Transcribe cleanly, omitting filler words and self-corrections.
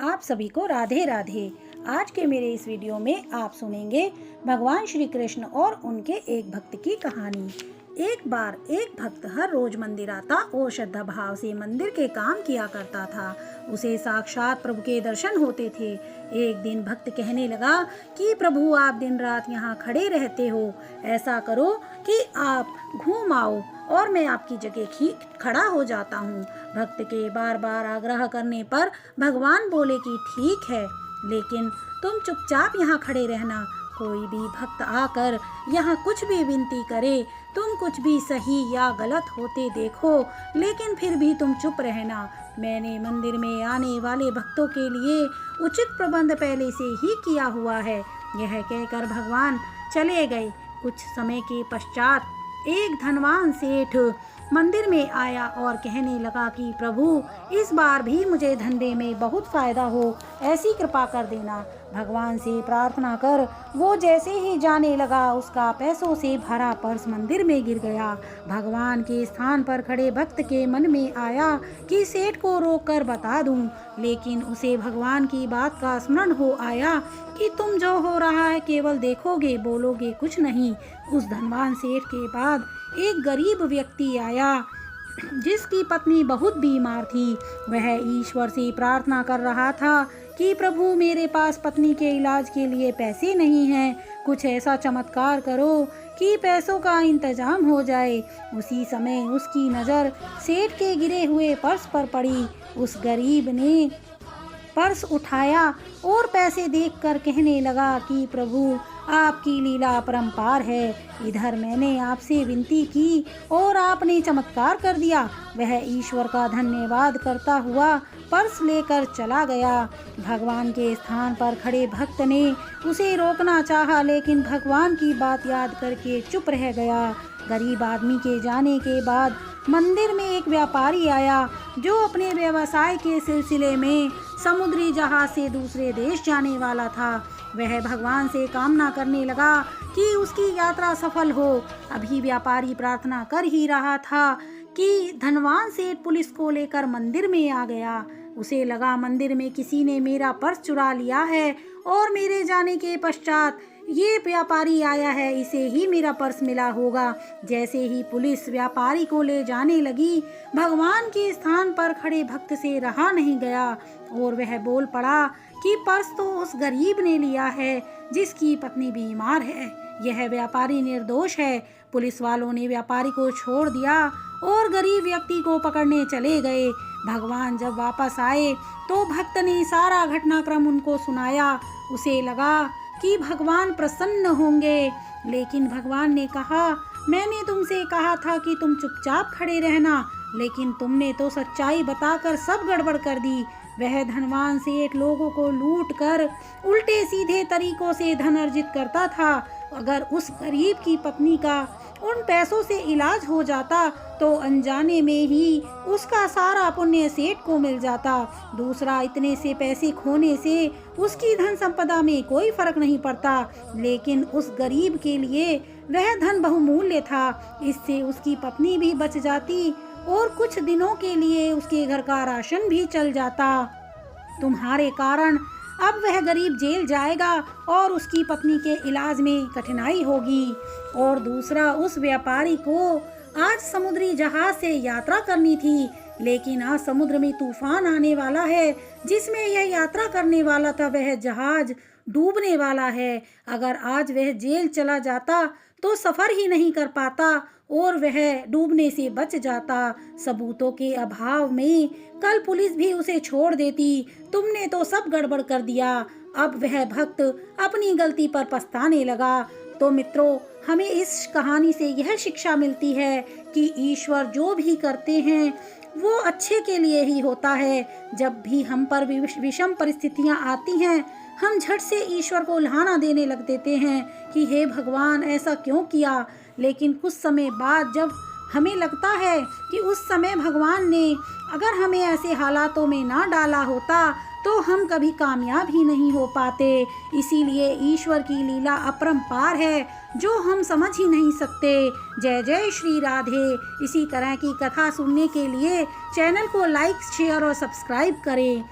आप सभी को राधे राधे। आज के मेरे इस वीडियो में आप सुनेंगे भगवान श्री कृष्ण और उनके एक भक्त की कहानी। एक बार एक भक्त हर रोज मंदिर आता और श्रद्धा भाव से मंदिर के काम किया करता था। उसे साक्षात प्रभु के दर्शन होते थे। एक दिन भक्त कहने लगा कि प्रभु, आप दिन रात यहाँ खड़े रहते हो, ऐसा करो कि आप घूम आओ और मैं आपकी जगह खड़ा हो जाता हूँ। भक्त के बार बार आग्रह करने पर भगवान बोले कि ठीक है, लेकिन तुम चुपचाप यहाँ खड़े रहना। कोई भी भक्त आकर यहाँ कुछ भी विनती करे, तुम कुछ भी सही या गलत होते देखो, लेकिन फिर भी तुम चुप रहना। मैंने मंदिर में आने वाले भक्तों के लिए उचित प्रबंध पहले से ही किया हुआ है। यह कहकर भगवान चले गए। कुछ समय के पश्चात एक धनवान सेठ मंदिर में आया और कहने लगा कि प्रभु, इस बार भी मुझे धंधे में बहुत फायदा हो, ऐसी कृपा कर देना। भगवान से प्रार्थना कर वो जैसे ही जाने लगा, उसका पैसों से भरा पर्स मंदिर में गिर गया। भगवान के स्थान पर खड़े भक्त के मन में आया कि सेठ को रोक कर बता दूं, लेकिन उसे भगवान की बात का स्मरण हो आया कि तुम जो हो रहा है केवल देखोगे, बोलोगे कुछ नहीं। उस धनवान सेठ के बाद एक गरीब व्यक्ति आया जिसकी पत्नी बहुत बीमार थी। वह ईश्वर से प्रार्थना कर रहा था कि प्रभु, मेरे पास पत्नी के इलाज के लिए पैसे नहीं हैं, कुछ ऐसा चमत्कार करो कि पैसों का इंतजाम हो जाए। उसी समय उसकी नज़र सेठ के गिरे हुए पर्स पर पड़ी। उस गरीब ने पर्स उठाया और पैसे देखकर कहने लगा कि प्रभु, आपकी लीला अपरंपार है। इधर मैंने आपसे विनती की और आपने चमत्कार कर दिया। वह ईश्वर का धन्यवाद करता हुआ पर्स लेकर चला गया। भगवान के स्थान पर खड़े भक्त ने उसे रोकना चाहा, लेकिन भगवान की बात याद करके चुप रह गया। गरीब आदमी के जाने के बाद मंदिर में एक व्यापारी आया जो अपने व्यवसाय के सिलसिले में समुद्री जहाज से दूसरे देश जाने वाला था। वह भगवान से कामना करने लगा कि उसकी यात्रा सफल हो। अभी व्यापारी प्रार्थना कर ही रहा था कि धनवान सेठ पुलिस को लेकर मंदिर में आ गया। उसे लगा मंदिर में किसी ने मेरा पर्स चुरा लिया है और मेरे जाने के पश्चात ये व्यापारी आया है, इसे ही मेरा पर्स मिला होगा। जैसे ही पुलिस व्यापारी को ले जाने लगी, भगवान के स्थान पर खड़े भक्त से रहा नहीं गया और वह बोल पड़ा कि पर्स तो उस गरीब ने लिया है जिसकी पत्नी बीमार है। यह व्यापारी निर्दोष है। पुलिस वालों ने व्यापारी को छोड़ दिया और गरीब व्यक्ति को पकड़ने चले गए। भगवान जब वापस आए तो भक्त ने सारा घटनाक्रम उनको सुनाया। उसे लगा कि भगवान प्रसन्न होंगे, लेकिन भगवान ने कहा, मैंने तुमसे कहा था कि तुम चुपचाप खड़े रहना, लेकिन तुमने तो सच्चाई बताकर सब गड़बड़ कर दी। वह धनवान सेठ लोगों को लूट कर उल्टे सीधे तरीकों से धन अर्जित करता था। अगर उस गरीब की पत्नी का उन पैसों से इलाज हो जाता तो अनजाने में ही उसका सारा पुण्य सेठ को मिल जाता। दूसरा, इतने से पैसे खोने से उसकी धन संपदा में कोई फर्क नहीं पड़ता, लेकिन उस गरीब के लिए वह धन बहुमूल्य था। इससे उसकी पत्नी भी बच जाती और कुछ दिनों के लिए उसके घर का राशन भी चल जाता। तुम्हारे कारण अब वह गरीब जेल जाएगा और उसकी पत्नी के इलाज में कठिनाई होगी। और दूसरा, उस व्यापारी को आज समुद्री जहाज से यात्रा करनी थी, लेकिन आज समुद्र में तूफान आने वाला है। जिसमें यह यात्रा करने वाला था वह जहाज डूबने वाला है। अगर आज वह जेल चला जाता तो सफ़र ही नहीं कर पाता और वह डूबने से बच जाता। सबूतों के अभाव में कल पुलिस भी उसे छोड़ देती। तुमने तो सब गड़बड़ कर दिया। अब वह भक्त अपनी गलती पर पछताने लगा। तो मित्रों, हमें इस कहानी से यह शिक्षा मिलती है कि ईश्वर जो भी करते हैं वो अच्छे के लिए ही होता है। जब भी हम पर विषम परिस्थितियां आती हैं, हम झट से ईश्वर को लहाना देने लग देते हैं कि हे भगवान, ऐसा क्यों किया। लेकिन कुछ समय बाद जब हमें लगता है कि उस समय भगवान ने अगर हमें ऐसे हालातों में ना डाला होता तो हम कभी कामयाब ही नहीं हो पाते। इसीलिए ईश्वर की लीला अपरंपार है जो हम समझ ही नहीं सकते। जय जय श्री राधे। इसी तरह की कथा सुनने के लिए चैनल को लाइक, शेयर और सब्सक्राइब करें।